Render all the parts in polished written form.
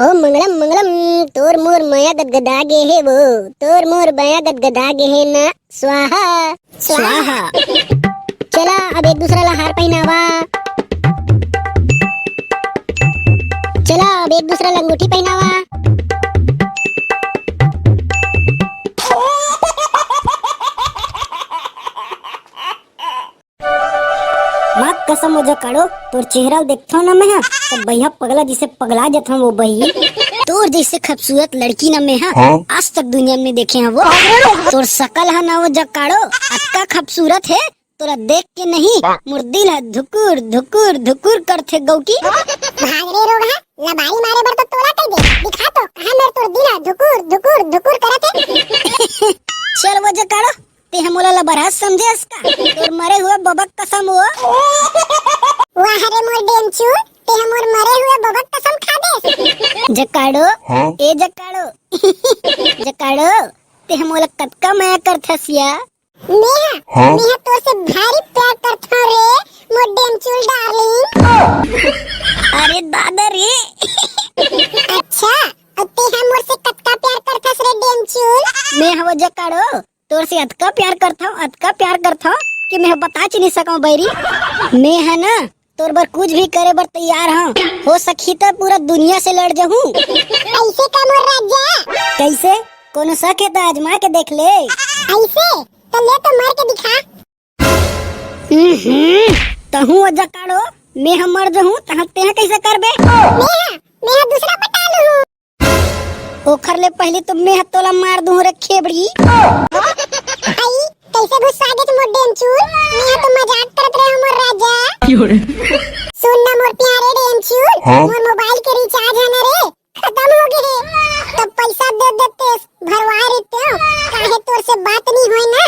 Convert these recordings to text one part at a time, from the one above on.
ओम मंगलम मंगलम। तोर मोर माया गदगदागे है वो, तोर मोर माया गदगदागे है ना। स्वाहा स्वाहा। चला अब एक दूसरा ला हार पहनावा। चला अब एक दूसरा ला अंगूठी पहनावा। माँ कसम हो जा काड़ो, तोर चेहरा देखथो ना मैं तो भैया पगला जिसे पगला जाता हूँ वो बही। तोर जैसे खूबसूरत लड़की ना मैं आज तक दुनिया में देखे हैं वो। तोर शकल है ना वो जकाड़ो अक्का खूबसूरत है, तोरा देख के नहीं मोर दिल है धुकुर धुकुर धुकुर करथे गौकी। भागरे रोग है लबारी मारे बर तो तोला कह दे दिखा तो कहां मेरे तोर दिल है धुकुर धुकुर धुकुर करत है। चल वो जकाड़ो ते हम मोला लबरहस समझे इसका, तोर मरे हुए बबक कसम हो। वाह रे मोर डेमचू ते हम मोर मरे हुए बबक कसम खा दे। जकाड़ो ए जकाड़ो जकाड़ो ते हम मोला कतका माया करथसिया। मैं तोर से भारी प्यार करथा रे मोर डेमचू डार्लिंग। अरे दादा रे। अच्छा ते हम मोर से कतका प्यार करथस रे डेमचू। मैं हव जकाड़ो तोर से अतका प्यार करथा कि मैं बता च नहीं सकूं बैरी। मैं है ना तोर बर कुछ भी करे बर तैयार हूँ, हो सकी तो पूरा दुनिया से लड़ जाऊँ। ऐसे का मोर राजा कैसे कोनो शक है तो आजमा के देख ले। ऐसे तो ले तो मार के दिखा। तहू जकाड़ो मैं हम मर जाऊँ तहाँ ते कैसे करबे। मैं दूसरा बता लूं। ओखर ले पहले तो मैं तोला मार दूं रे खेबड़ी। आई कैसे गुस्सा आ गया मोर डेमचूर, मैं तो मजाक करत रहे मोर राजा। सुन ना मोर प्यारे डेमचूर, मोर मोबाइल के रिचार्ज है ना रे खत्म हो गए तो पैसा दे देते भरवा देते हो, काहे तोर से बात नहीं होई ना।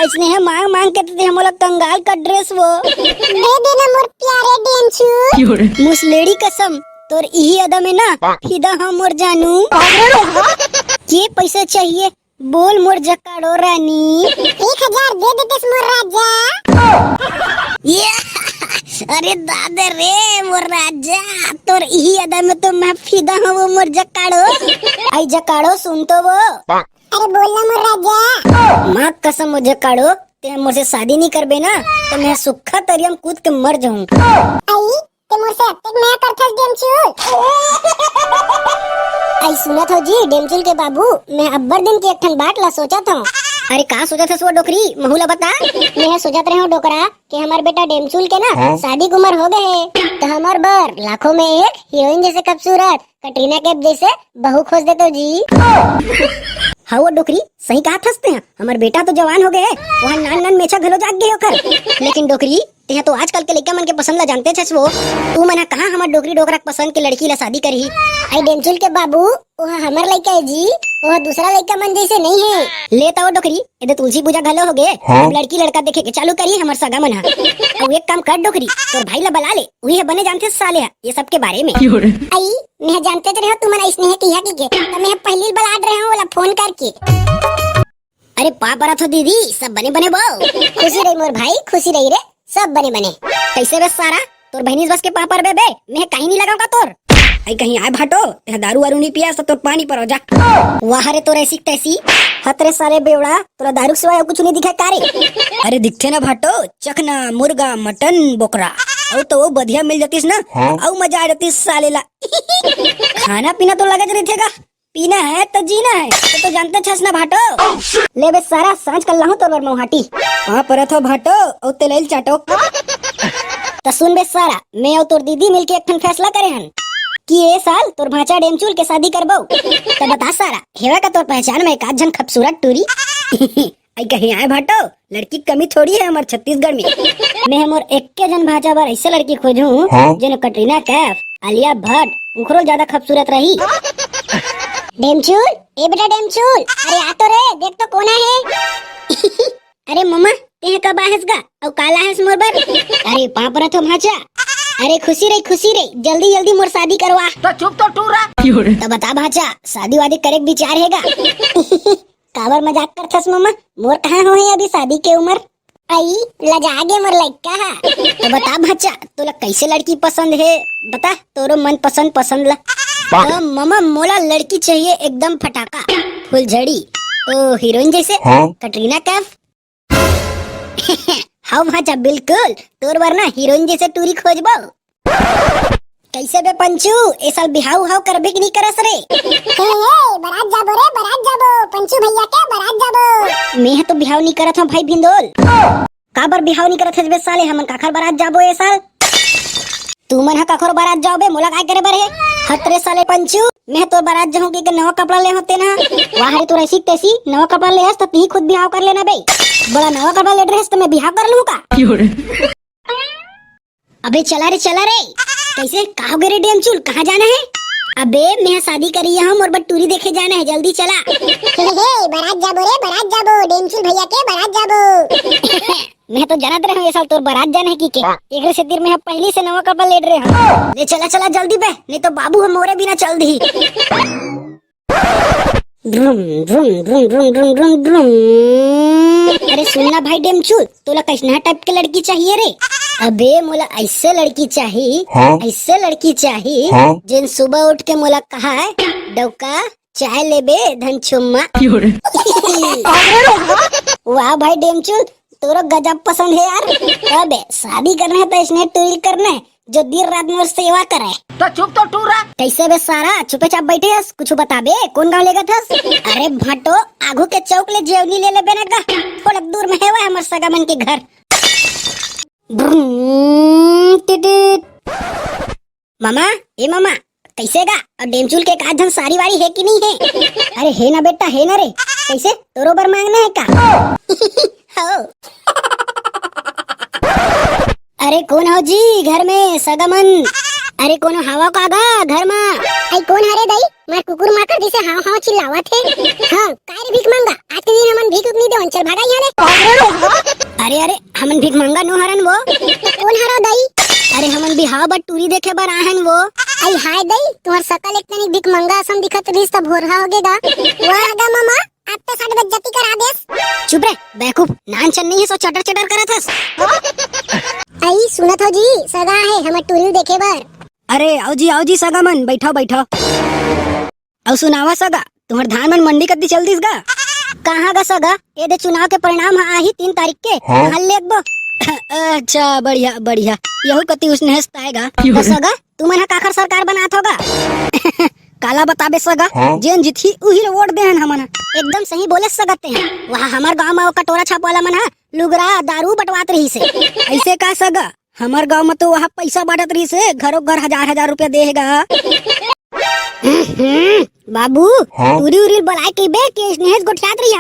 ऐसने है मांग मांग के ते हमला कंगाल का ड्रेस वो दे देना मोर प्यारे डेमचूर। मुसलेड़ी कसम तोर यही अदा में ना फिदा हम मोर जानू। के पैसा चाहिए बोल मोर जकाड़ो रानी। 1000 दे देते मोर राजा। ये अरे दादा रे मोर राजा, तोर यही अदा में तो मैं फिदा हूँ मोर जकाड़ो। आई जकाड़ो सुन तो वो। अरे बोलना मोर राजा। माँ कसम हो जकाड़ो ते मुझसे शादी नहीं करबे ना तो मैं सुखा तरियम कूद के मर जाऊँ। आई ते मोर से अटक मैं करथस डेमचूर। आई सुनत हो जी डेमचुल के बाबू, मैं अब्बर दिन की एक ठन बात ला सोचा था। अरे कहा सोचा था वो डोकरी महूला बता। मैं सोचत रहे हूँ डोकरा कि हमार बेटा डेमचुल के ना शादी की उम्र हो गए तो हमार बर लाखों में एक हीरोइन जैसे खूबसूरत कटरीना कैफ जैसे बहू खोज दे तो जी। हाँ वो डोकरी सही कहा थसते हैं, हमार बेटा तो जवान हो गए वहाँ नान नान मेछा घलो जाग गए होकर। लेकिन डोकरी ते तो आजकल के लड़का मन के पसंद ला जानते छस वो, तू मना कहाँ हमार डोकरी डोकरा पसंद के लड़की ला शादी करी। आई डेमचुल के बाबू वह हमार लड़का है जी, वह दूसरा लड़का मन जैसे नहीं है। लेता वो डोकरी ये तुलसी पूजा घलो हो गए, अब लड़की लड़का देखे के चालू करी हमार सगा मन। अब एक काम कर डोकरी तोर भाई ला बुला ले, वही बने जानते साले ये सब के बारे में। आई मैं जानते तो रहे तू मना स्नेह किया की तो मैं पहली बुला रहे हूँ वाला फोन करके। अरे पाप रहा तो दीदी सब बने बने बो। खुशी रही मोर भाई खुशी रही रे सब बने बने। कैसे बे सारा तोर बहनीस बस के पापर बे मैं कहीं नहीं लगाऊंगा तोर। आई कहीं आए भाटो ते दारू वारू नहीं पिया तो तोर पानी पर हो जा। वाह रे तोर ऐसी तैसी हतरे सारे बेवड़ा तोरा दारू सिवाय कुछ नहीं दिखा कारे। अरे दिखते ना भाटो चखना मुर्गा मटन बोकरा और तो वो बढ़िया मिल जातीस ना और मजा आ जाती साले ला। खाना पीना तो लगा रही थेगा, पीना है तो जीना है तो जानते छस ना भाटो। ले बे सारा सांझ कर लाहूं तोर मौहाटी वहाँ पर थो भाटो और तेल चाटो। तो सुन बे सारा मैं और तोर दीदी मिलके एक ठन फैसला करे हन कि ये साल तोर भांचा डेमचुल के शादी करबो। तो बता सारा हेवा का तोर पहचान में एक आध जन खूबसूरत टूरी। आई कहीं आए भाटो लड़की कमी थोड़ी है हमारे छत्तीसगढ़ में। मैं हम और एक के जन भांचा बार ऐसे लड़की खोजूं जिन्हें कटरीना कैफ आलिया भट्ट उखरो ज्यादा खूबसूरत रही। डेमचूल ए बेटा डेमचूल अरे आ तो रे देख तो कौन है। अरे मम्मा ते कब आहेस गा और काला है मोर बर। अरे पाप रहा तो भांचा। अरे खुशी रही जल्दी जल्दी मोर शादी करवा। तो चुप तो टूरा। तो बता भांचा शादी वादी करे विचार हैगा। काबर मजाक करथस मम्मा, मोर कहाँ हो है अभी शादी के उम्र। आई लजागे मोर लइका हा। तो बता बच्चा तोला कैसे लड़की पसंद है, बता तोरो मन पसंद पसंद ला। तो मामा मोला लड़की चाहिए एकदम फटाका फुलझड़ी, तो हीरोइन जैसे कटरीना कैफ। हाँ भाचा बिल्कुल, तोर वरना हीरोइन जैसे टूरी खोजबो। कैसे बे पंचू, ए साल बिहाव हाव करबे कि नहीं करस रे? हे बारात जाबो रे, बारात जाबो पंचू भैया के बारात जाबो। मैं तो बिहाव नहीं करत हूँ भाई भिंदोल। का बर बिहाव नहीं करत है बे साले, हमन काखर बारात जाबो ए साल। तू मन हा काखर बारात जाओ बे, मोला काय करे बर है? हतरे साले पंचू, मैं तो बारात जाऊँ कि नवा कपड़ा ले होते ना। वाह रे तू ऐसी तैसी नवा कपड़ा ले हस तो तू खुद बिहाव कर लेना बे। बड़ा नवा कपड़ा ले ड्रेस तो मैं बिहाव कर लूँ का? अबे चला रे कैसे कहाँ गए रे डेमचूल, कहाँ जाना है? अबे मैं शादी करी है हम और बटूरी देखे जाना है, जल्दी चला। हे बारात जाबो रे, बारात जाबो डेमचूल भैया के बारात जाबो। मैं तो जानत रहे हूँ ये साल तोर बारात जाना है की के, एक से दिन में पहले से नवा कपड़ा ले रहे हैं। ले चला जल्दी बे, नहीं तो बाबू हम मोरे बिना चल दी। ड्रुम ड्रुम ड्रुम ड्रुम ड्रुम ड्रुम ड्रुम। अरे सुनना भाई डेमचूल, तोला कैसना टाइप के लड़की चाहिए रे? अबे मोला ऐसे लड़की चाहिए, ऐसे लड़की चाहिए जिन सुबह उठ के मोला कहा है डौका चाय ले बे धन छुम्मा। वाह भाई डेमचूल, तोरा गजब पसंद है यार। अबे शादी करना है तो इसने टूरी करना है जो दिन रात में सेवा करे। तो चुप तो टूरा। कैसे बे सारा चुपे चाप बैठे हस, कुछ बता बे कौन गाँव लेगा था? अरे भाटो आगू के चौक ले जेवनी ले बेना का, थोड़ा दूर में है वह हमार सगामन के घर। मामा ए मामा कैसे गा, और डेमचूल के का धन सारी वारी है कि नहीं है? अरे है ना बेटा, है ना रे। कैसे तोरो बर मांगना है का? हो। अरे कौन हो जी घर में सगमन? अरे कौन हवा का गा घर में? आई कौन हरे दई, मैं कुकुर माकर जिसे हाव हाव चिल्लावत है। हां काय भीख मांगा, आज के दिन हमन भीख नहीं देवन, चल भागा यहाँ ले। अरे हमन भीख मांगा नो हरन वो। कौन हरा दई? अरे हमन बिहाव बटूरी देखे बर आहन वो। आई हाय दई, तुम्हार शकल एक तनी भीख मांगा असम दिखत रहिस त भोरहा होगेगा। वाह गा मामा, अब तो साढ़े बेइज्जती करा देस। चुप रे बेवकूफ, नान चन नहीं है सो चटर चटर करत हस। आई सुनत हो जी, सगा है हमर टूरी देखे बर। अरे आओ जी सगा मन, बैठो बैठो। और सुनावा सगा, तुम्हार धान मन मंडी कदी चल दिस गा? कहाँ गा सगा, ये दे चुनाव के परिणाम आई 3 तारीख के, हल लेबो। अच्छा बढ़िया बढ़िया, यही कति उसने हंसता आएगा। तो सगा तू मन काखर सरकार बनात होगा? काला बताबे सगा, जेन जिथी उही रे वोट देहन हमन। एकदम सही बोले सकते हैं, वहाँ हमार गांव में वो कटोरा छाप वाला मन लुगरा दारू बटवात रही से। ऐसे का सगा, हमार गांव में तो वहाँ पैसा बांटत रही से, घरों घर 1000 रुपया देगा। बाबू पूरी उरी बलाई के बे के स्नेह गोठियात रही।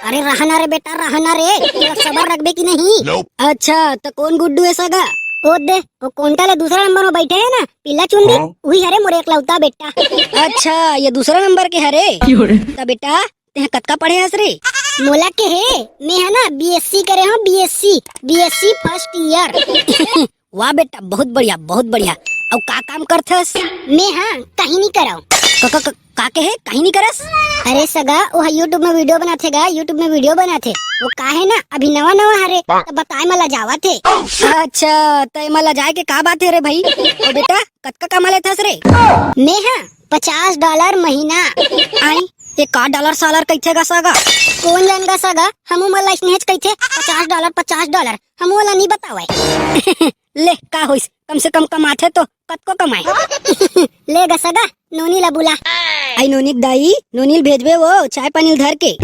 अरे रहना रे बेटा रहना रे, थोड़ा सबर रखबे की नहीं? अच्छा तो कौन गुड्डू है सगा? ओ दे वो कौनटा ले दूसरा नंबर में बैठे है ना, पिल्ला चुंडी वही हरे मोरे एकलौता बेटा। अच्छा ये दूसरा नंबर के हरे। तो बेटा ते कतका पढ़े हस रे? मोला के है, मैं है ना बीएससी करे हूँ, बीएससी फर्स्ट ईयर। वाह बेटा बहुत बढ़िया बहुत बढ़िया। और का काम करथस? मैं हाँ कहीं नहीं कराऊं। काके है कहीं नहीं करस? अरे सगा वो यूट्यूब में वीडियो बनाते, वो का है ना अभी नवा हरे तो बताए मला जावा थे। अच्छा तो मला जाए के का बात है रे भाई? ओ बेटा कतका कमा लेथस रे? मैं हाँ $50 महीना। आई ये का डॉलर सालर कैथे गा सगा? कौन जान गा सगा, हमू मला स्नेह कैथे $50 हमू वाला नहीं बतावे। ले का होइस, कम से कम कमाथे तो कतको कमाए। ले गा सगा नोनी ला बुला। आई नोनिक दाई, नोनील भेजबे वो चाय पानी धर के।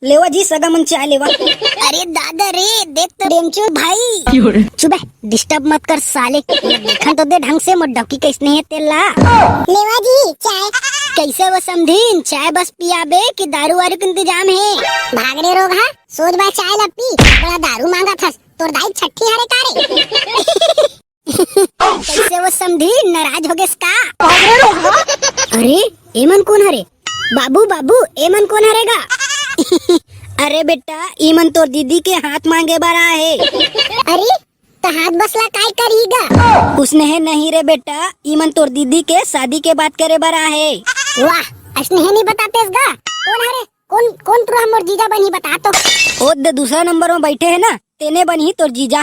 लेवा जी सगा मन चाय लेवा। अरे दादा रे देख तो डेमचूर भाई, चुप डिस्टर्ब मत कर साले, देखन तो दे ढंग से मोडकी कैसने है तेला। लेवा जी चाय। कैसे वो समझीन, चाय बस पियाबे कि दारू वारू के इंतजाम है? भागरे रोग हा, सोच बा चाय ला पी, बड़ा दारू मांगा था, तोर दाई छठी हरे कारे। कैसे वो समझी नाराज हो गए इसका? अरे एमन कौन हरे? बाबू बाबू एमन कौन हरेगा? अरे बेटा ईमन तो दीदी के हाथ मांगे बरा है। अरे तो हाथ बसला काय करीगा? उसने है नहीं रे बेटा, ईमन तो दीदी के शादी के बात करे बरा है। वाह असने है नहीं बताते इसका, कौन हरे कौन कौन तू हमर जीजा बनी बता तो। ओ दे दूसरा नंबर में बैठे है ना, तेने बनी तोर जीजा।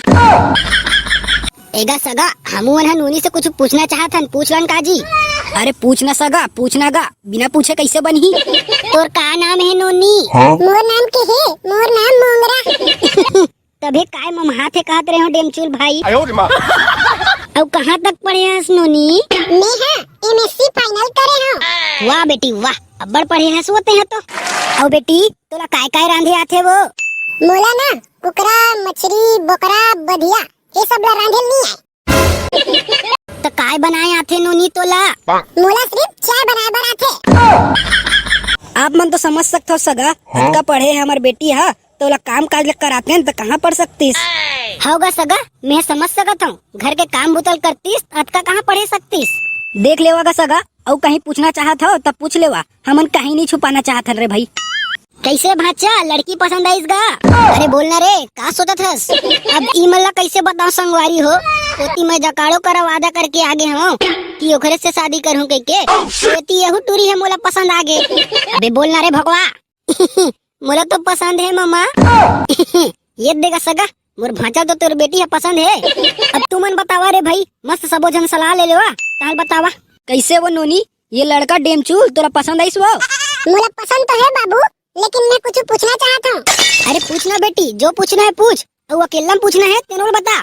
एगा सगा हमू मन नूनी से कुछ पूछना चाहत हन, पूछ लन काजी। अरे पूछना सगा, पूछना गा, बिना पूछे कैसे बनही। तोर का नाम है नूनी? मोर नाम के है, मोर नाम मोंगरा। तबे काय ममहाथे कहत रहे हो डेमचूल भाई। 哎呦我的妈！ अब कहाँ तक पढ़े हस नूनी? मैं हां एमएससी फाइनल करे हूं। वाह बेटी वाह, अब्बड़ पढ़े हस होते हैं तो। और बेटी तोला काय काय रांधे आथे वो? मोला ना कुकरा, मछली, बकरा, बधिया ये सब ला रांधे नहीं आए। तो काय बनाए आथे नूनी तोला? मोला सिर्फ चाय बनाए बर आथे। आप मन तो समझ सकते हो सगा, का पढ़े है हमार बेटी हा, तोला काम काज कराते हैं तो कहाँ पढ़ सकतीस? होगा सगा, मैं समझ सकत हूँ, घर के काम बुतल करतीस अतका कहाँ पढ़े सकतीस? देख लेवा सगा, और कहीं पूछना चाहत हो तब पूछ लेवा, हमन कहीं नहीं छुपाना चाहत रे भाई। कैसे भाचा लड़की पसंद आईस गा? अरे बोलना रे, का सोचत हस? अब ई मल्ला कैसे बताओ संगवारी हो, तोती मैं जकाड़ो करा वादा करके आगे हूँ कि ओखरे से शादी करूँ कह के, तोती यहू टूरी है मोला पसंद आगे। अबे बोलना रे भगवा। मोला तो पसंद है मामा। ये देगा सगा, मोर भांचा तो तेरे बेटी है पसंद है। अब तू मन बतावा रे भाई, मस्त सबो जन सलाह ले लेवा, ताल बतावा कैसे वो नोनी ये लड़का डेमचूल तोरा पसंद आईस वो? मोला पसंद तो है बाबू, लेकिन मैं कुछ पूछना चाहता हूँ। अरे पूछना बेटी, जो पूछना है पूछ, और अकेला में पूछना है तेनों बता।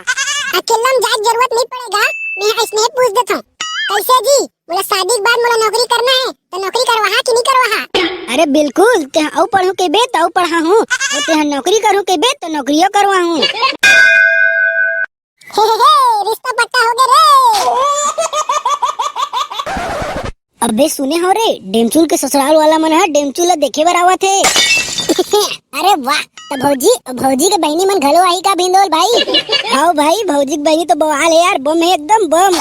अकेला में जाए जरूरत नहीं पड़ेगा, मैं इसने पूछ देता हूँ। कैसे जी, मोला शादी के बाद मोला नौकरी करना है, तो नौकरी करवाहा कि नहीं करवाहा? अरे बिल्कुल, ते औ पढ़ू के बे तो पढ़ा हूँ, और ते नौकरी करूँ के बे तो नौकरियों करवा हूँ। रिश्ता पक्का हो गया रे। अबे सुने हो रे, डेमचूल के ससुराल वाला मन है डेमचूल देखे बर आवा थे। अरे वाह, तो भौजी के बहनी मन घलो आई का भिंडोल भाई? हाँ भाई, भौजी की बहनी तो बवाल है यार, बम है एकदम बम।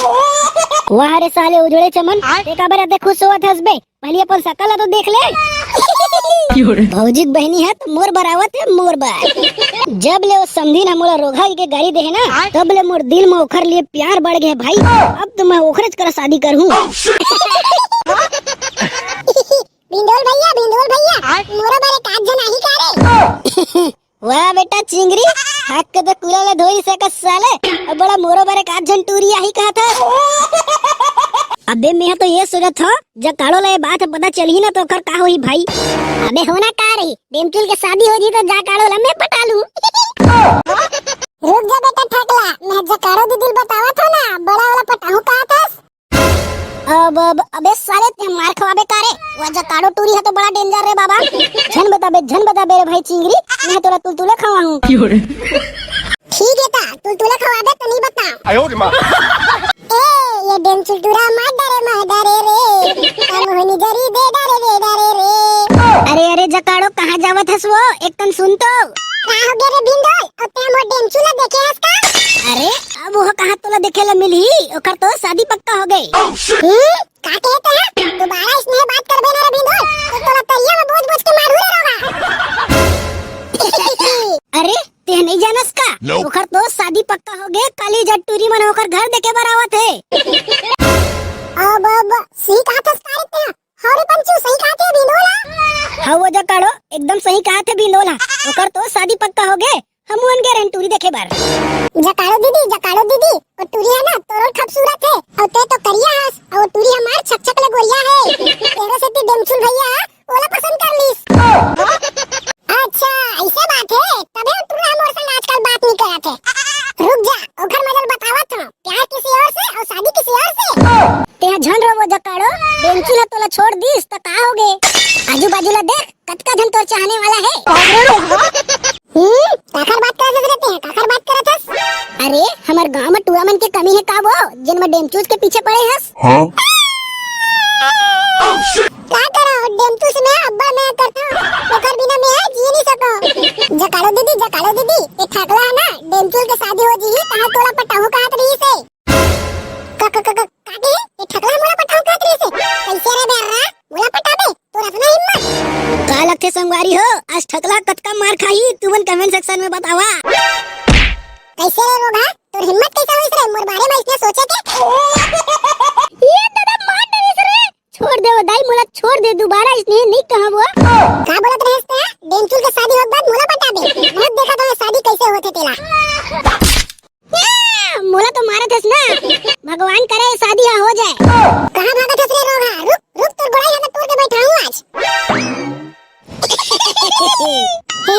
वाह रे साले उजड़े चमन, देखा बरा देख खुश होत हस बे, पहले अपन सकल तो देख ले। भौजी की बहनी है तो मोर बरावत है, मोर बार। जब ले वो समझी ना मोला रोगा के गाड़ी दे ना, तब ले मोर दिल में ओखर लिए प्यार बढ़ गया भाई। अब तो मैं ओखरज कर शादी करूँ। भिंडोल भैया, मोरा बारे काज जना ही करे। वाह बेटा चिंगरी, हाथ के तो कुला ले धोई से कस साले, अब बड़ा मोरो बारे काज जन टूरिया ही कहा था। अबे मैं तो ये सोचा था, जब काड़ो ले बात पता चली ना तो कर का होई भाई। अबे होना का रही, डेमचूल के शादी हो जी तो जा काड़ो ला मैं पटा लूं। रुक जा बेटा ठकला, मैं जकाड़ो दीदी बतावा था ना, बड़ा वाला पटाऊ कहा था। अब अबे साले ते मार खवाबे कारे, वो जकाड़ो टूरी है तो बड़ा डेंजर रे बाबा। झन बता बे रे भाई चिंगरी, मैं तोरा तुलतुले खवा हूं। ठीक है ता, तुलतुले खवा दे तो नहीं बता। 哎呦我的妈！ ए ये डेमचूल टूरा मार डरे रे, अब होनी जरी दे डरे रे। अरे जकाड़ो कहाँ जावत हस वो, एक तन सुन तो। का हो गया रे भिंडोल, अब ते मोर डेमचूल देखे हस का? अरे अब वो कहाँ तोला देखे ला मिली, ओकर तो शादी पक्का हो गई। का कहते हैं? दोबारा इसने बात कर बेना रे भिंडोल, तो तोला तैया में बोझ के मारू रे रोगा। अरे ते नहीं जानस का, ओकर तो शादी पक्का हो गए, काली जट्टूरी मन होकर घर देखे बरावत है। अब सही कहा था सारे ते, हौरे पंचू सही कहा थे भिंडोला। हाँ वो जकाड़ो एकदम सही कहा थे बिंदोला, ओकर तो शादी पक्का हो गए, हम उन के रेंटूरी देखे बार। जकाड़ो दीदी, और टूरी है ना तोरो खूबसूरत है, और ते तो करिया हस, और टूरी हमार छक ले गोरिया है। तेरे से ते डेमचूल भैया ओला पसंद कर लीस। अच्छा ऐसे बात है, तबे टूरा मोर संग आजकल बात नहीं करत है। रुक जा, ओखर मजल बतावत हूं, प्यार किसी और से और शादी किसी और से। ते झन रो वो जकाड़ो, डेमचूला तोला छोड़ दीस तो का हो गए, आजू बाजू ला देख कतका झन तो चाहने वाला है। काकर बात करत रहते हैं, काकर बात करत हस? अरे हमार गांव में टूरामन के कमी है का वो, जिन में डेमचूस के पीछे पड़े हस। का करो डेमचूस में अब्बा मैं करता हूं, ओकर बिना मैं जी नहीं सको। जकाड़ो दीदी, ये ठगला है ना, डेमचूल के शादी हो जी कहां तोला पटाऊ कहत रही से। काके ये ठगला मोला पटाऊ कहत रही से, कैसे रे बेरा मोला पटाबे, तोरा इतना हिम्मत? का लगते संगवारी हो, आज ठकला कतका मार खाई, तुमन कमेंट सेक्शन में बतावा। कैसे रे रोगा, तोर हिम्मत कैसे होइस रे मोर बारे में इतने सोचे के? ये दादा मार डरिस रे, छोड़ दे वो दाई, मोला छोड़ दे, दोबारा इसने नहीं कहा वो। का बोलत रहे मारत हस ना। भगवान करे शादी हो जाए। कहां भागत हस रे रोगा? रुक रुक, तोर गोड़ाई हाथ तोड़ के बैठाऊं आज। हे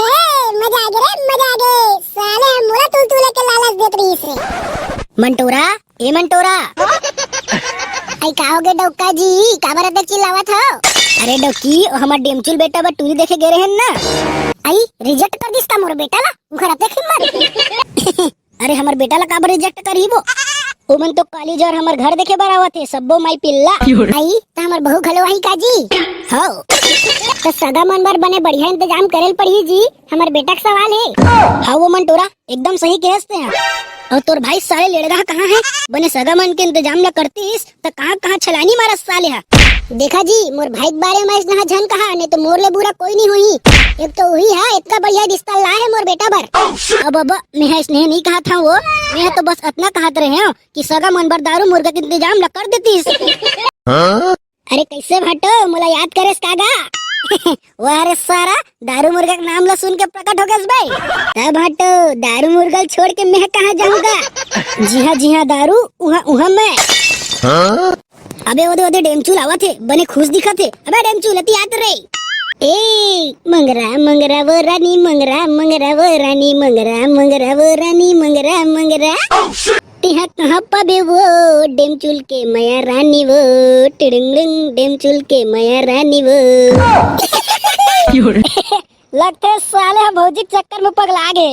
मजा आ गया रे, मजा आ गया। साले हम मोला तुल के लालच देत रही से। मंटोरा, ए मंटोरा। आई का हो गए डौका जी, काबर अतक चिल्लावत हो? अरे डोकी, हमार डेमचुल बेटा बा टूरी देखे गए रहन ना। आई रिजेक्ट कर दिस का मोर बेटा ला, उखर अतक हिम्मत। अरे हमार बेटा ला काबर रिजेक्ट करीबो? ओमन तो कॉलेज और हमार घर देखे बर आवत है, सब्बो माई पिल्ला। आई त हमर बहू घलो आई का जी? हाउ तो सगा मन बर बने बढ़िया इंतजाम करेल पड़ी जी। हमार बेटा का सवाल है। हाँ वो मंटोरा एकदम सही कहते हैं। और तोर भाई साले लेड़गा कहाँ है? बने सगा मन के इंतजाम न करतीस तो कहाँ कहाँ छलानी मारस साले हा। देखा जी, मोर भाई के बारे में इसना झन कहा, नहीं तो मोर ले बुरा कोई नहीं हुई। एक तो वही है, इतना बढ़िया रिश्ता ला है मोर बेटा बर। अब मैं स्नेह नहीं कहा था वो, मैं तो बस इतना कहते रहे हो कि सगा मन बर दारू मुर्गा के इंतजाम न कर देतीस। अरे कैसे भाटो, मोला याद करेस कागा? वारे सारा दारू मुर्गा का नाम ला सुन के प्रकट हो गए भाई। तब भाटो दारू मुर्गा छोड़ के मैं कहाँ जाऊंगा? जी हाँ दारू उहाँ उहाँ मैं। अबे ओदे डेमचूल आवा थे, बने खुश दिखा थे। अबे डेमचूल अति याद रे। ए मंगरा मंगरा वो रानी, मंगरा मंगरा वो रानी, मंगरा मंगरा वो रानी, मंगरा मंगरा। तिहा कहाँ पाबे वो डेमचुल के माया रानी वो, टिड़िंग डेमचुल के माया रानी वो। लगते साले भौजी चक्कर में पगला गए।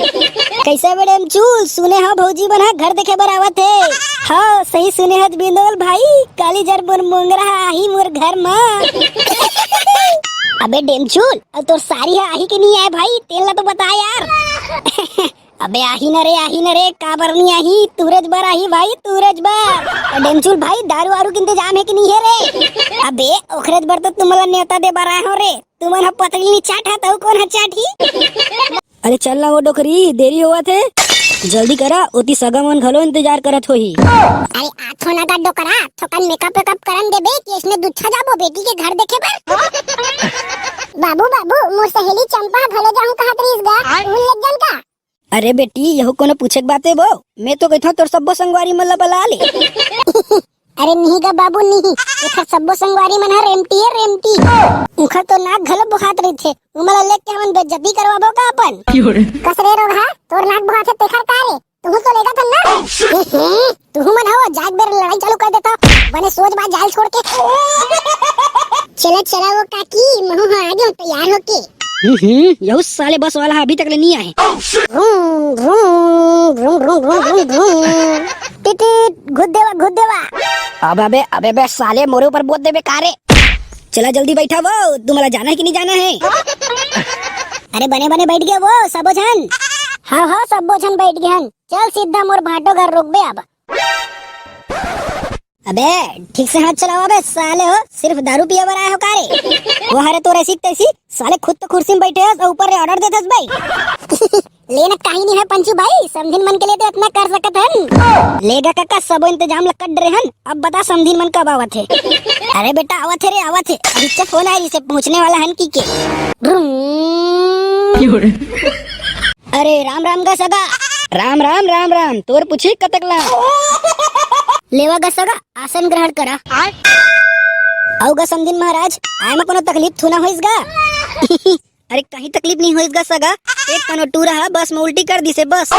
कैसे बे डेमचुल, सुने हाँ भौजी बना घर देखे बरावत है। हाँ सही सुने हज बिंदोल भाई, काली जर बोर मोंगरा आही मोर घर में। अबे डेमचुल, अब तो सारी है आही के नहीं आए भाई, तेल ला तो बता यार। अबे आही न रे काबर नहीं आही, तूरज बर आही भाई, तूरज बर। डेमचुल भाई दारू वारू के इंतजाम है कि नहीं है रे? अबे ओखरेज बर तो तुमला न्योता दे बर आए हो रे, तुमन हा पतली नी चाट तो कौन हा चाटी? अरे चल ना वो डोकरी, देरी हुआ थे, जल्दी करा, ओती सगा मन घलो इंतजार करत होही। अरे आथो ना गड्डो करा, थोकन मेकअप वेकअप करन देबे कि इसने दुच्छा जाबो बेटी के घर देखे बर। बाबू बाबू, मोर सहेली चंपा घलो जाऊं कहत रहीस गा, उन लग जन का? अरे बेटी यहो कोनो पूछे के बाते बो, मैं तो कहता तोर सब्बो संगवारी मन ला बला ले। अरे नहीं गा बाबू नहीं, एखर सब्बो संगवारी मन हर रेमटी है रेमटी। उखर तो नाक घलो बुखात रही थे, उमला लेके के हमन बेइज्जती करवाबो का अपन? कसरे रोगा, तोर नाक बुखात है तेखर का रे? तू तो लेगा था ना? तू मन हो जाग बेर लड़ाई चालू कर देता, बने सोच बात जाल छोड़ के। चला वो काकी, महू आ गयो तैयार होके। यहू साले बस वाला अभी तक ले नहीं आए। घूम घूम घूम घूम घूम घूम टिटिट घुद देवा। अबे बे साले मोरे ऊपर बोल दे बेकारे। चला जल्दी बैठा वो, तुम्हारा जाना है कि नहीं जाना है? अरे बने बैठ गए वो सबो जन। हाँ सबो जन बैठ गए हन, चल सीधा मोर भाटो घर रुक बे अब। अबे ठीक से हाथ चलाओ अबे साले हो, सिर्फ दारू पिया बर आए हो कारे? वो हरे तो ऐसी तैसी साले खुद तो कुर्सी में बैठे और ऊपर ऑर्डर देते भाई। लेना कहीं नहीं है पंचू भाई, समझिन मन के लिए तो इतना कर सकत हन। लेगा काका सब इंतजाम लकड़ रहे हन, अब बता समझिन मन कब आवत है? अरे बेटा आवत है रे आवत है, अभी से फोन आया इसे पहुंचने वाला हन की के। अरे राम राम गा सगा, राम तोर पूछी कतक ला? लेवा गा सगा, आसन ग्रहण करा। आओ गा समझिन महाराज, आय में कोनो तकलीफ थोना होइस गा? अरे कहीं तकलीफ नहीं होइस गा सगा, एक कनो टूरा है बस में उल्टी कर दी से बस।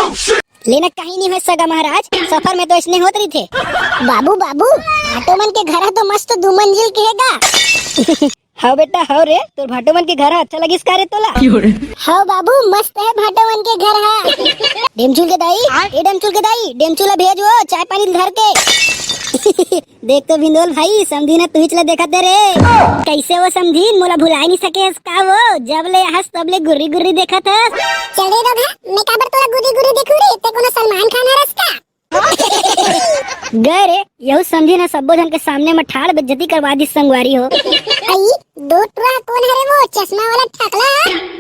लेना कहीं नहीं हो सगा महाराज, सफर में तो इसने होत रही थे। बाबू भाटो मन के घर है तो मस्त 2 मंजिल के हैगा। हाँ बेटा हाँ रे, तो भाटो मन के घर अच्छा लगिस का रे तोला? हाँ बाबू मस्त है भाटो मन के घर है। डेमचुल के दाई, डेमचुला भेजो चाय पानी घर के। देख तो बिंदोल भाई, समझीन तू ही देखा तेरे कैसे वो समझीन मोला भुला नहीं सके का वो, जब ले हंस तब ले गुर्री देखा था। चल रे रोगा, मैं काबर तोला गुर्री देखू रे, ते कोनो सलमान खान हरस का? गए रे, यहू समझी ना सबो जन के सामने में ठाड़ बेइज्जती करवा दी संगवारी हो। आई दो टुरा कौन है रे वो चश्मा वाला टकला,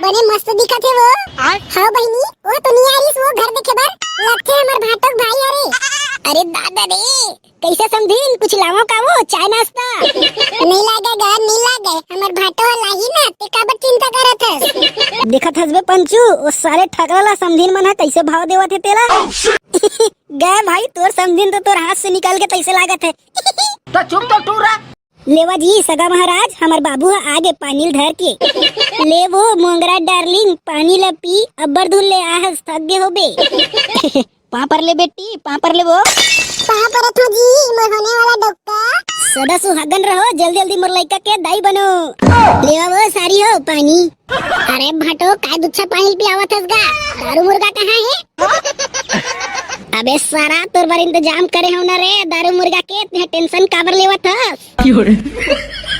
बड़े मस्त दिखत है वो। हाँ बहनी, वो तो नहीं आ रही वो घर देखे बर, लगते है हमार भाटक भाई अरे। अरे दादा रे, कैसे समझीन? कुछ लावो का वो चाय नाश्ता? नहीं लागेगा, नहीं लागे। हमर भाटो लाही ना, ते काबर चिंता करत हस? देखत हस बे पंचू, वो सारे ठगला समझीन मन ह कैसे भाव देवत है तेला। गए भाई, तोर समझीन तो तोर हाथ से निकल के कैसे लागत है। तो चुप तो टूरा। लेवा जी सगा महाराज, हमार बाबू ह आगे पानी धर के ले वो मोंगरा डार्लिंग, पानी ला पी, अब्बर धुल ले आहस थक गे होबे। पापर ले बेटी, पापर ले वो। कहां परत हो जी मोर होने वाला डॉक्टर? सदा सुहागन रहो, जल्दी जल्दी मोर लइका के दाई बनो। लेवा वो सारी हो पानी। अरे भाटो, काय दुच्छा पानी पियावत हस गा? दारू मुर्गा कहाँ है? अबे सारा, तोर बार इंतजाम करे हो ना रे दारू मुर्गा के, ते टेंशन काबर लेवत हस?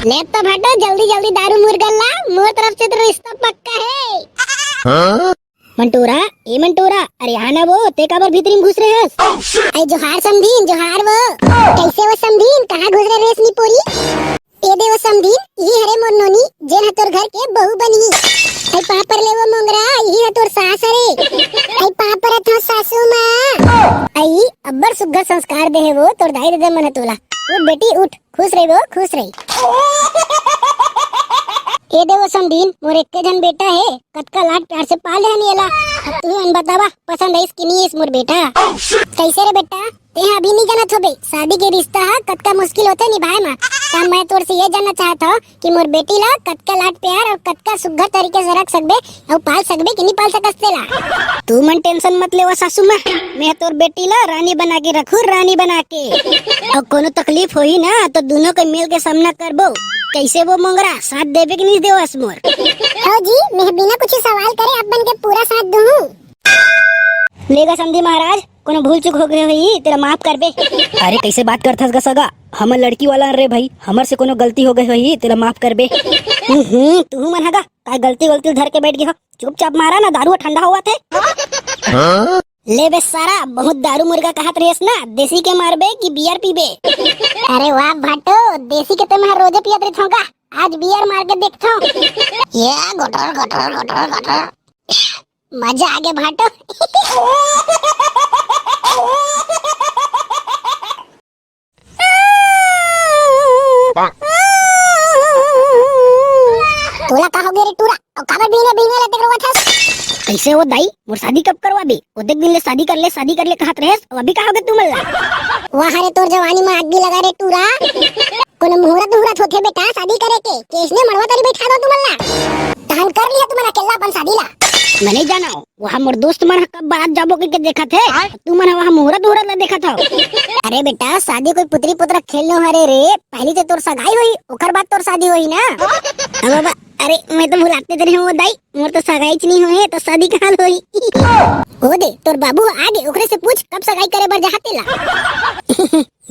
ले तो भाटो, जल्दी जल्दी दारू मुर्गा ला, मोर तरफ से तो रिश्ता पक्का है। मंटूरा, ए मंटूरा, अरे आना वो, ते काबर भीतरी में घुस रहे हस? आई जोहार समधीन, जोहार वो। कैसे वो समधीन, कहां घुस रहे रेसनी पूरी? ए दे वो समधीन, ये हरे मोर नोनी, जेन ह तोर घर के बहू बनी। आई पापर ले वो मोंगरा, ये ह तोर सास हरे। आई पापर था सासू मां। आई अब्बर सुग्घर संस्कार दे है वो, तोर दाई दे मन तोला। उठ बेटी उठ, खुश रही वो, खुश रही। ए देवो समधीन, मोर एक जन बेटा है, कतका लाड प्यार से पाल रहनी एला। अब तू अन बतावा, पसंद है कि नहीं इस मोर बेटा? कैसे रे बेटा, ते अभी नहीं जानत होबे, शादी के रिश्ता है कतका मुश्किल होते निभाए मा। तब मैं तोर से ये जानना चाहता हूँ कि मोर बेटी ला कतका लाड प्यार और कतका सुघर तरीके से रख सकबे और पाल सकबे कि नहीं पाल सकस तेला। तू मन टेंशन मत ले वो सासू माँ, मैं तोर बेटी ला रानी बना के रखू, रानी बना के। और कोनो तकलीफ होई ना तो दोनों को मिल के सामना करबो। कैसे वो मोंगरा, साथ देवे कि नहीं देवस मोर? हाँ जी, मैं बिना कुछ सवाल करे अपन के पूरा साथ दूँ। लेगा समझी महाराज, कोनो भूल चूक हो गई हुई तेरा माफ कर बे। अरे कैसे बात करथस गा सगा, हमर लड़की वाला रे भाई, हमर से कोनो गलती हो गई हुई तेरा माफ कर बे। तू मन हगा काय गलती गलती धर के बैठ गया हो, चुपचाप मारा ना, दारू ठंडा हुआ थे। ले बे सारा, बहुत दारू मुर्गा कहत रहिस ना, देसी के मारबे कि बियर पीबे? अरे वाह भाटो, देसी के तो मैं रोजे पियत रहता हूँ, आज बियर मार के देखता हूँ। ये गोटर गोटर गोटर गोटर, मजा आ गया भाटो। तोला कहोगे रे टूरा, और काबर बीने बीने लेते करवा था? कैसे वो दाई, मोर शादी कब करवा बे? वो देख दिन ले शादी कर ले कहत रहिस, अब अभी कहोगे तू मल्ला? वाह रे, तोर जवानी में आग भी लगा रे टूरा। कोनो मुहूर्त मुहूर्त होथे बेटा शादी करे के, केसने मड़वा तारी बैठा दो तुम मल्ला। तहन कर लिया तुमरा अकेला अपन शादी ला। मैं नहीं जाना, वहाँ मोर दोस्त मन कब बारात जाबो के देखा थे, तू मन वहाँ मुहूर्त मुहूर्त ला देखा था। अरे बेटा, शादी कोई पुत्री पुत्र खेलनो हरे रे, पहली तो तोर सगाई हुई, ओकर बाद तोर शादी हुई ना। अब बाबा, अरे मैं तो भुलाते तेरे वो दाई, मोर तो सगाई च नहीं होए तो शादी कहाँ हुई? हो दे, तोर बाबू आगे ओकरे से पूछ कब सगाई करे बर जहाते ला।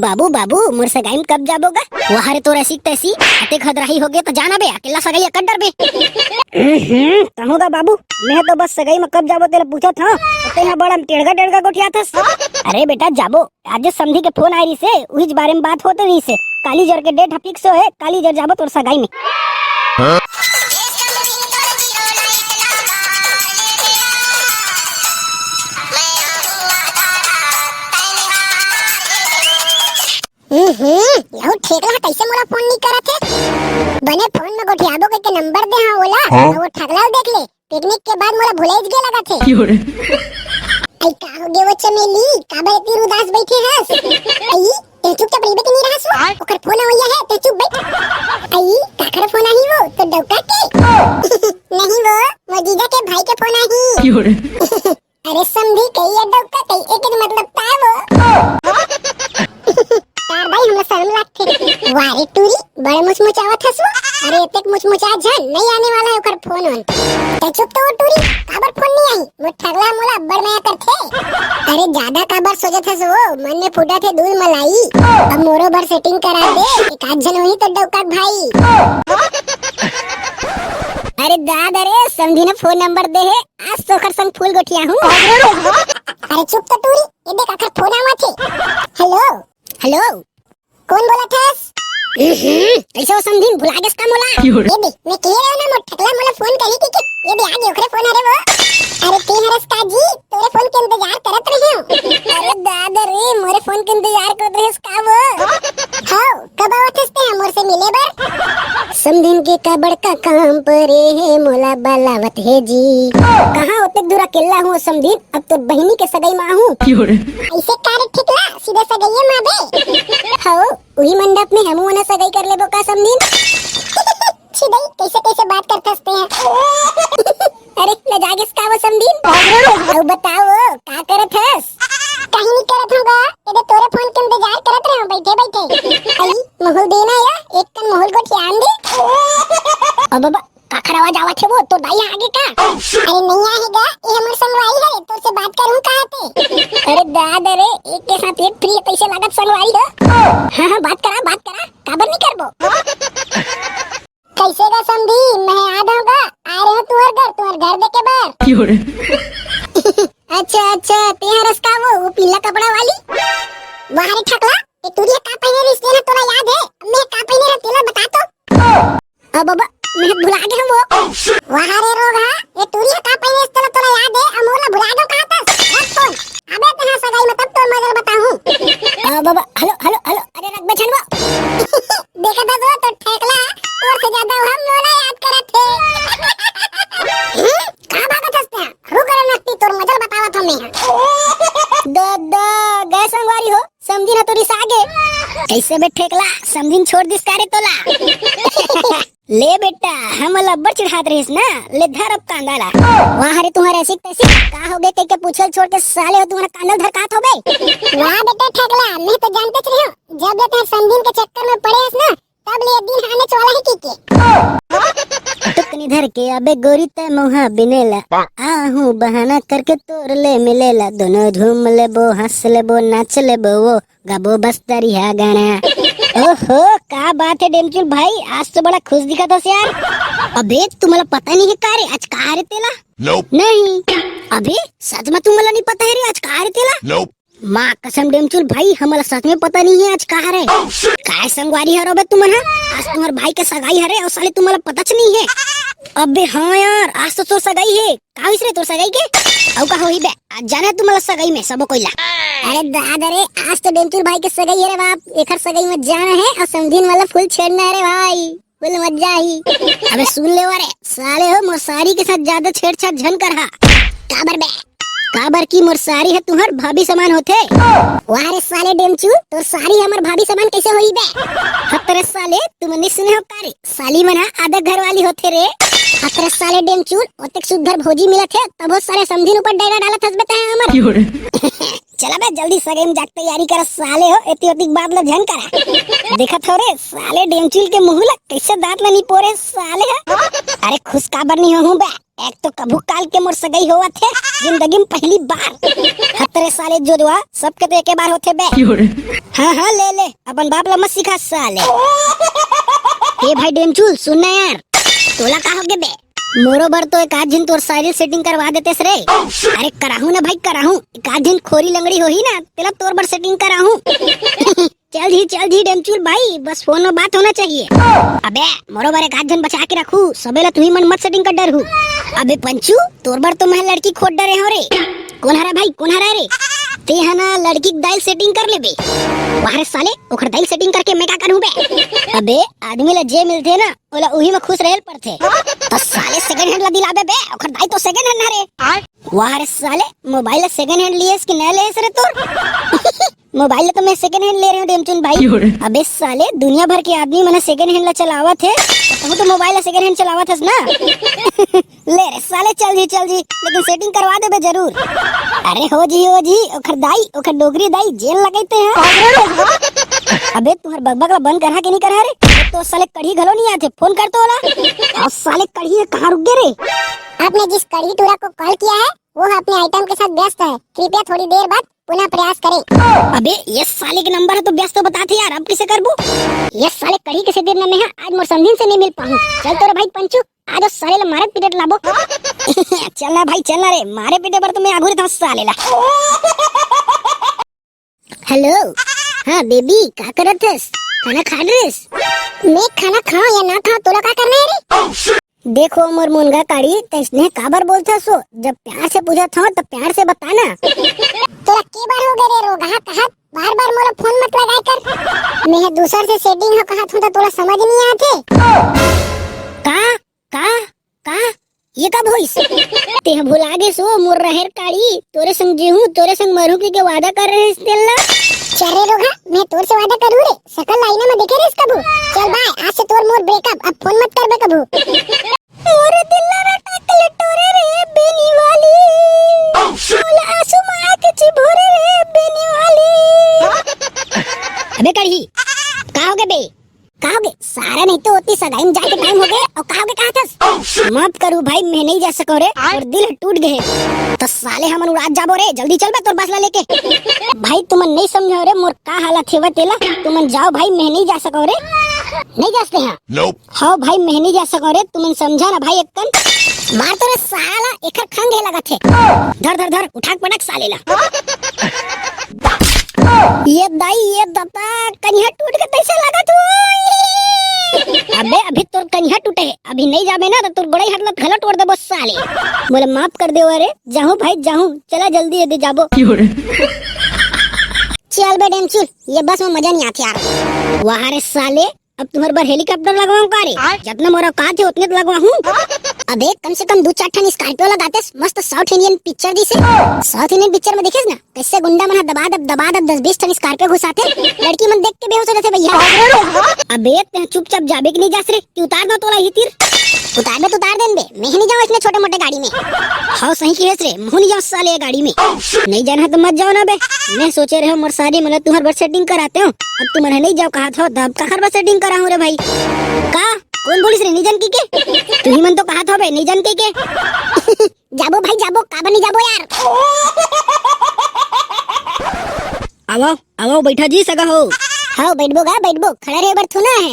बाबू बाबू, मोर सगाई में कब जाबोगा? वहाँ रे तोर ऐसी तैसी अते खदराही हो गए तो जाना बे, अकेला सगाई कर डर बे। कहूँगा बाबू, मैं तो बस सगाई में कब जाबो तेरा पूछा था, तो यहाँ बड़ा टेढ़गा टेढ़गा गोठिया था। अरे बेटा जाबो, आज समझी के फोन आई से, उस बारे में बात होते रही से, काली जर के डेट फिक्स है, काली जर जाबो तोर सगाई में। यहू ठेकला कैसे मोला फोन नहीं करत है? बने फोन में गोठियाबो के नंबर दे हां ओला, वो ठगला देख ले, पिकनिक के बाद मोला भुलाइज गे लगत है। आई का हो गे वो चमेली, काबे इतनी उदास बैठी हस? आई ते चुपचाप रहिबे के नहीं रहस? ओकर फोन आवैया है, ते चुप बैठ। आई काकर फोन आई वो तो डौका के? नहीं वो मजीजा के भाई के फोन आई। अरे समझी कई है डौका, कई एक के मतलब ता वो। तार भाई हमरा शर्म लागथे। वारे टूरी, बड़े मुचमुचावत हस वो। अरे एतेक मुचमुचा झन नहीं आने वाला है ओकर फोन ऑन। ते चुप तो टूरी, काबर फोन नहीं आई? वो ठगला मोला अब्बड़ में करथे। अरे ज्यादा काबर सोचत हस वो, मन में फूटा थे दूध मलाई। अब मोरो भर सेटिंग करा दे, एक आध जन होई तो डौका भाई। अरे दादा रे, समझी ने फोन नंबर दे है, आज तो ओकर संग फूल गोठिया हूँ। अरे चुप तो टूरी, ये देख आखिर फोन आवा थे। हेलो हेलो, कौन बोला थस? कैसे हो समझीन भुला गेस का मोला ये देख मैं कह रहा हूं ना मोर ठकला मोला फोन करी कि ये दे आगे ओकरे फोन अरे वो अरे ते हरस का जी तेरे फोन के इंतजार करत रही हूं अरे दादा रे मोरे फोन के इंतजार करत रहिस का वो हां कब आवत हस्ते हैं मोर से मिले बर समझीन के का बड़का काम परे है मोला बलावत है जी कहां होते दूर अकेला हूं समझीन अब तो बहिनी के सगाई में हूं ऐसे कार ठिकला सीधा सगाई में बे हां वही मंडप में हम उन्हें सगाई कर लेबो का समझीन छिदई कैसे कैसे बात करते हंसते हैं अरे लजागिस का वो समझीन अब बताओ का करत हस कहीं नहीं करत होगा ये तोरे फोन के इंतजार करत रहे बैठे बैठे आई मोहल देना या एक कन मोहल को ध्यान दे अब बाबा काखर आवाज आवत है वो तो दाई आगे का अरे नहीं आएगा ये हमर संगवारी है तो से बात करूं कहते अरे दादा रे एक के साथ एक फ्री कैसे लागत संगवारी है हां बात करा काबर नहीं करबो कैसे का समझी मैं आ जाऊंगा आ रहे हो तुम्हारे घर देखे बार अच्छा ते हरस का वो पीला कपड़ा वाली बाहर ठकला ये तुरिया का पहने रही इसने तोरा याद है मैं का पहने रहती ला बता तो अब बाबा मैं भुला गया वो वहां रे रोग है ये तुरिया का पहने इसने तोरा याद है अमोला भुला गयो कहां था रख फोन अबे कहां सगाई में तब तो मगर बताऊं बाबा हेलो अरे रख बेचनवा देखा था तो ठेकला और से ज्यादा हम मोला याद करत थे का भागत हस्ते रुक रे नक्ति तोर मजल बतावत हम मैं दादा गए संगवारी हो समझी ना तोरी सागे कैसे बे ठेकला समझिन छोड़ दिस कारे तोला ले बेटा हम लब्बर चिढ़ात रहिस ना ले धर अब कांदाला वहां रे तुम्हारे ऐसी तैसी का हो गए के पूछल छोड़ के साले हो तुम्हारा कांदल धरकात हो गए वाह बेटा ठगला मैं तो जानते च रही हूं जब ते समझिन के चक्कर में पड़े हस ना तब ले दिन आने चला है की टुकनी धर के अबे गोरी ते मुहा बिनेला आहू बहाना करके तोर ले मिलेला दोनों झूम लेबो हंस लेबो नाच लेबो वो गबो बस दरिया गाना ओहो का बात है डेमचुल भाई आज तो बड़ा खुश दिखा था यार अबे तुम्हाला पता नहीं है का रे आज का रे तेला नहीं अबे सच में तुम्हाला नहीं पता है रे आज का रे तेला माँ कसम डेमचुल भाई हमारा सच में पता नहीं है आज कहाँ है काय संगवारी है रे तुम्हारा आज तुम्हारे भाई के सगाई है और साले तुम्हाला पता नहीं है अबे हाँ यार आज तो तोर सगाई है का रे तोर सगाई के औ का होई बे आज जाना है तुम्हाला सगाई में सबो कोइला अरे दादा रे आज तो डेमचुल भाई के सगाई है रे बाप एकर सगाई में जाना है और समझीन वाला फुल छेड़ना है रे भाई फुल मजा ही अबे सुन ले वारे साले हो मोर सारी के साथ ज्यादा छेड़छाड़ झन कर हा काबर की मोर सारी है तुम्हार भाभी समान होते वारे साले डेमचू तो सारी हमर भाभी समान कैसे होई बे हतरे साले तुम निसने हो कारे साली मना आधा घर वाली होते रे हतरे साले डेमचू ओतेक सुधर भोजी मिलत है तब बहुत सारे समझिन ऊपर डेरा डालत हस बेटा हमर चला बे जल्दी सगे में जाग तैयारी कर साले हो एती ओती बात ल झन करा देखत हो रे साले डेमचूल के मुंह ला कैसे दांत ल नी पोरे साले अरे खुश काबर नहीं हो बे एक तो कभू काल के मोर सगाई होवा थे जिंदगी में पहली बार हतरे साले जोड़वा सबके तो एक बार होते बे हाँ ले अपन बाप ला मत सिखा साले ए भाई डेमचूल सुनना यार तोला का होगे बे मोरो बर तो एक आध दिन तोर सारी सेटिंग करवा देते रे अरे कराहू ना भाई कराहू एक आध दिन खोरी लंगड़ी होही ना तेला तोर बर सेटिंग कराहू चल दी डेमचूल भाई बस फोन में बात होना चाहिए अबे मोरो बर एक आध दिन बचा के रखू सबेला तू ही मन मत सेटिंग कर डर हूँ अबे पंचू तोर बर तो मैं लड़की खोद डरे हो रे कौन हरा भाई कौन हरा रे ते हना लड़की दाइल सेटिंग कर ले बे वाहरे साले ओखर दाइल सेटिंग करके मैं का करूं बे अबे आदमी ला जे मिलथे ना ओला उही में खुश रहल पड़थे तो साले सेकंड हैंड ला दिलाबे बे ओखर दाई तो सेकंड हैंड हरे वाहरे साले मोबाइल सेकंड हैंड लिएस कि ना लेस रे तोर मोबाइल तो मैं सेकंड हैंड ले रही हूँ डेमचुन भाई अबे साले दुनिया भर के आदमी मैंने सेकंड हैंड ला चलावत है तो मोबाइल सेकंड हैंड चलावत हस ना ले रे साले चल जी लेकिन सेटिंग करवा दे बे जरूर अरे हो जी ओखर दाई ओखर डोगरी दाई जेल लगाते हैं अबे तुम्हार बकबक ला बंद करा के नहीं करा रे तो साले कढ़ी घलो नहीं आते फोन कर तो वाला और साले कढ़ी कहाँ रुक गए रे आपने जिस कढ़ी टूरा को कॉल किया है वो अपने आइटम के साथ व्यस्त है कृपया थोड़ी देर बाद पुनः प्रयास करें अबे ये साले के नंबर है तो व्यस्त तो बताते यार अब किसे करबू ये साले कढ़ी कैसे देर में है आज मोर समझिन से नहीं मिल पाऊँ चल तो रे भाई पंचू आज साले ला मारे पीटे लाबो चलना भाई चलना रे मारे पीटे पर तो मैं आघुरे था साले ला हेलो हाँ बेबी क्या करत हस खाना खा रहीस? मैं खाना खाऊं या ना खाऊं तोला का करना है रे? देखो मोर मुनगा काड़ी तैसने काबर बोलता सो, जब प्यार से पूछा था तो प्यार से बताना। तोला के बार हो गए रे रोगा कहत बार बार मोला फोन मत लगाए कर। मैं दूसर से सेटिंग हो कहत हूं तो तोला समझ नहीं आते। का का का ये कब होइस? ते भुला गे सो मोर रहेर काड़ी, तोरे संग जीहूं तोरे संग मरूं के वादा कर रहे तेला। चले रोगा मैं तोर से वादा करूं रे, सकल लाइना में देखे रे कबू। चल बाय, आज से तोर मोर ब्रेकअप, अब फोन मत करबे कबू। मोरे दिल रटा के टोरे रे बेनी वाली, मोला आंसू माया के चिभोरे रे बेनी वाली। अबे कड़ी का हो गए बे, का हो गए? सारा नहीं तो होती सगाई में जाके टाइम हो गए और का हो गए कहा था? माफ करू भाई, मैं नहीं जा सको रे और दिल टूट गए। तो साले हमन उड़ात जाबो रे, जल्दी चल बे तोर बस ला लेके। भाई तुमन नहीं समझो रे मोर का हालत है तेला, तुमन जाओ भाई, मैं नहीं जा सको रे, नहीं जाते हैं। Nope. हाँ भाई मैं नहीं जा सको रे, तुमन समझा ना भाई। एक्कन मार तो रे साला, एकर खंग है लगा थे। धर धर धर उठाक पटक साले ला। ये दाई ये दता कन्या टूट के कैसे लगा तू? अबे अभी तोर कन्या टूटे है, अभी नहीं जाबे ना तो तोर गोड़ाई हटलत गला तोड़ दे बस साले। बोले माफ कर दे अरे, जाऊं भाई जाऊं, चला जल्दी यदि जाबो। चल बे डेमचुल, ये बस में मजा नहीं आती यार। वहाँ रे साले, अब तुम्हारे बार हेलीकॉप्टर लगवाऊं का रे? जितना मोरा का थे उतने तो लगवाऊं। अबे कम से कम 2-4 ठन स्कॉर्पियो लगाते, मस्त साउथ इंडियन पिक्चर जैसे। साउथ इंडियन पिक्चर में देखिस ना कैसे गुंडा मन दबा दब 10-20 ठन स्कॉर्पियो घुसाते, लड़की मन देख के बेहोश हो जाते भैया। अबे ते चुपचाप जाबे कि नहीं जास रे, कि उतार दो तोला ही तीर। उतार दे तो उतार देन बे, मैं नहीं जाऊं इसमें छोटे मोटे गाड़ी में। हाँ सही की रे, मुँह नहीं जाओ साले गाड़ी में। नहीं जाना है तो मत जाओ ना बे, मैं सोचे रहे मोर सारी मतलब तुम्हारे बार सेटिंग कराते हूँ। अब तुम्हारे नहीं जाओ कहा था, तब कहाँ बार सेटिंग करा हूँ रे भाई। का कौन बोलिस रे, नहीं जान की के? तू ही मन तो कहा था बे, नहीं जान के जाबो भाई जाबो, काबर नहीं जाबो यार। आओ आओ बैठा जी सगा हो। हाँ बैठबो खड़ा रहे बर थुना है।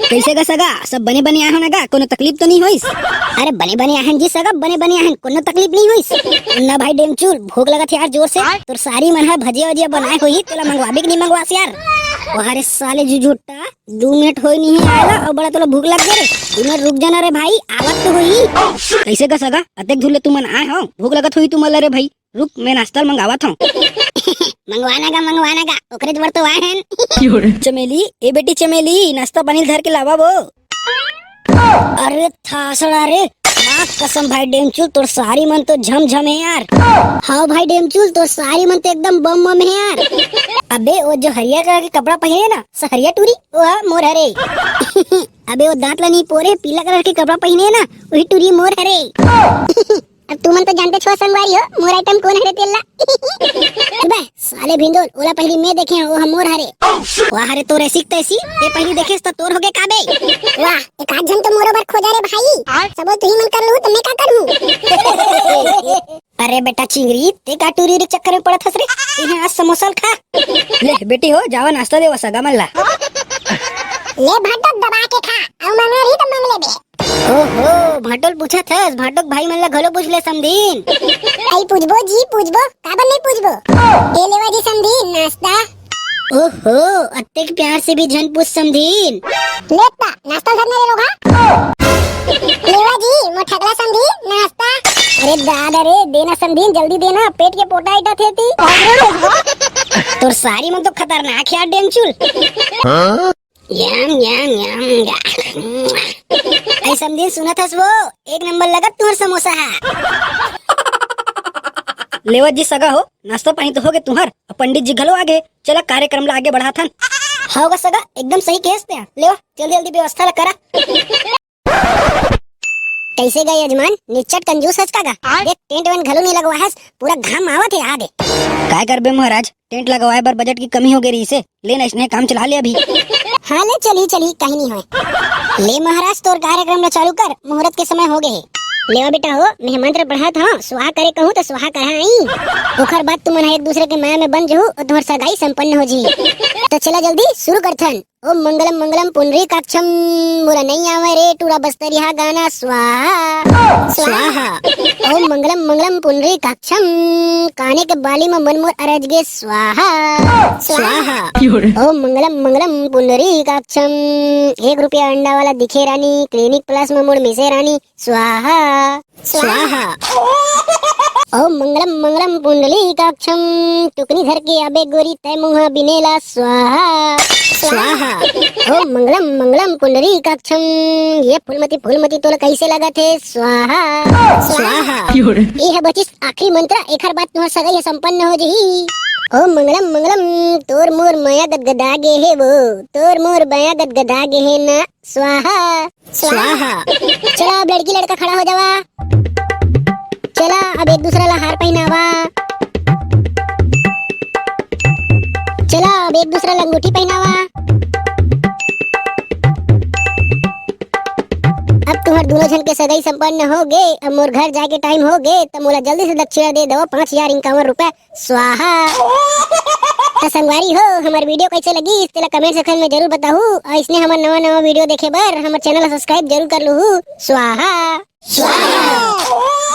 कैसे का सगा, सब बने बने आहन गा, कोनो तकलीफ तो नहीं होइस? अरे बने बने आहन जी सगा, बने बने आहन, कोनो तकलीफ नहीं होइस ना भाई। डेमचूल भूख लगा थी यार जोर से, तोर सारी मन है भजिया वजिया बनाए होई, तेला मंगवाबे कि नहीं मंगवास यार? वहारे साले झूठा 2 मिनट होई नहीं आएला और बड़ा तोला भूख लग गए रे। 2 मिनट रुक जाना रे भाई, आवत तो हुई। कैसे का सगा, अतेक धुले तुमन आए हो, भूख लगत हुई तुमन रे भाई। रुक मैं नाश्ता मंगावत हूँ। मंगवाना गा ओकरे बर तो आए हैं। चमेली ए बेटी चमेली, नाश्ता पानी धर के लावा वो। अरे थासड़ा रे, माँ कसम भाई डेमचूल तोर सारी मन तो झम है यार। हाँ भाई डेमचूल तोर सारी मन तो एकदम बम है यार। अबे वो जो हरिया कलर के कपड़ा पहने ना, हरिया टूरी वो मोर हरे। अबे वो दांत ला नहीं पोरे, पीला कलर के कपड़ा पहने ना, वही टूरी मोर हरे। अब तुम तो जानते छो संगवारी हो, मोर आइटम कौन हरे तेला। अबे साले भिंडोल, ओला पहली मैं देखे हैं, वो हम मोर हरे। वाह हरे तोरे सीखते ऐसी, ये पहली देखे तो तोर हो गए काबे। वाह एक आध जन तो मोरो बर खोजा रे भाई, सब तू ही मन कर लूं तो मैं का करूं। अरे बेटा चिंगरी, ते का टूरी रे चक्कर में पड़त हस रे, यहाँ आज समोसा खा। ले बेटी हो, जावा नाश्ता देवा सगा मन ला। ले भाटो दबा के खा, और मांगा रही तो मांग ले बे। ओहो भाटोल पूछा था, भाटोक भाई मन ला घलो पूछ ले समझीन। आई पूछबो जी पूछबो, काबर नहीं पूछबो। ए लेवा जी समझीन नाश्ता। ओहो अत्तेक प्यार से भी जन पूछ समझीन। लेता नाश्ता करने ले लोगा। लेवा जी मो ठगला समझीन नाश्ता। अरे दादा रे, देना समझीन, जल्दी देना, पेट के पोटा इटा थे ती। तोर सारी मन तो खतरनाक यार डेमचूल। यम यम यम। ऐ समझीन सुना था वो, 1 नंबर लगत तुम्हार समोसा है। लेवत जी सगा हो, नाश्ता पानी तो हो गए तुम्हार, पंडित जी घलो आगे, चला कार्यक्रम ला आगे बढ़ा था। होगा सगा, एकदम सही कहते हैं, ले जल्दी जल्दी व्यवस्था ला करा। कैसे गए यजमान, निच्चट कंजूस हस का देख टेंट वेंट घलो नहीं लगवा है, पूरा घाम आवत है आगे। काय करबे महाराज, टेंट लगवाए बर बजट की कमी हो गई इसे, लेना इसने काम चला ले अभी। हाँ ले चली कहीं नहीं होए। ले महाराज तोर कार्यक्रम ला चालू कर, मुहूर्त के समय हो गए। लेवा बेटा हो, मैं मंत्र पढ़ा था, सुहा करे कहूँ तो सुहा कहा आई। ओखर बाद तुम एक दूसरे के माया में बन जाओ और तुम्हार सगाई संपन्न हो जी। तो चला जल्दी शुरू करथन। ओम मंगलम मंगलम पुंडरीकाक्षम मोरा नहीं आवे रे टूरा बस्तरिया गाना स्वाहा स्वाहा। ओम मंगलम मंगलम पुंडरीकाक्षम काने के बाली में मनमोर अरज गे स्वाहा स्वाहा। ओम मंगलम मंगलम पुंडरीकाक्षम 1 रुपया अंडा वाला दिखे रानी क्लिनिक प्लस में मुड़ मिसे रानी स्वाहा स्वाहा। ओम मंगलम मंगलम पुंडलीकाक्षम टुकनी धर के आबे गोरी तय मुहा बिनेला स्वाहा स्वाहा। ओम मंगलम मंगलम पुंडलीकाक्षम ये फूलमती तोला कैसे लगा थे स्वाहा स्वाहा। ये है बचिस आखिरी मंत्र एखर बाद तुम्हार सगाई संपन्न हो जही। ओम मंगलम मंगलम तोर मोर माया गदगदागे है वो तोर मोर माया गदगदागे है ना स्वाहा स्वाहा। चला अब लड़की लड़का खड़ा हो जावा। चला अब एक दूसरा ला हार पहनावा। चला अब एक दूसरा ला अंगूठी पहनावा। अब तुम्हार दोनों जन के सगाई संपन्न हो गए। अब मोर घर जाके टाइम हो गए तो मोला जल्दी से दक्षिणा दे दो 5051 रुपए स्वाहा। तो संगवारी हो हमार वीडियो कैसे लगी इसके कमेंट सेक्शन में जरूर बताहू और इसने हमार नवा नवा वीडियो देखे बर हमार चैनल सब्सक्राइब जरूर कर लू स्वाहा स्वाहा।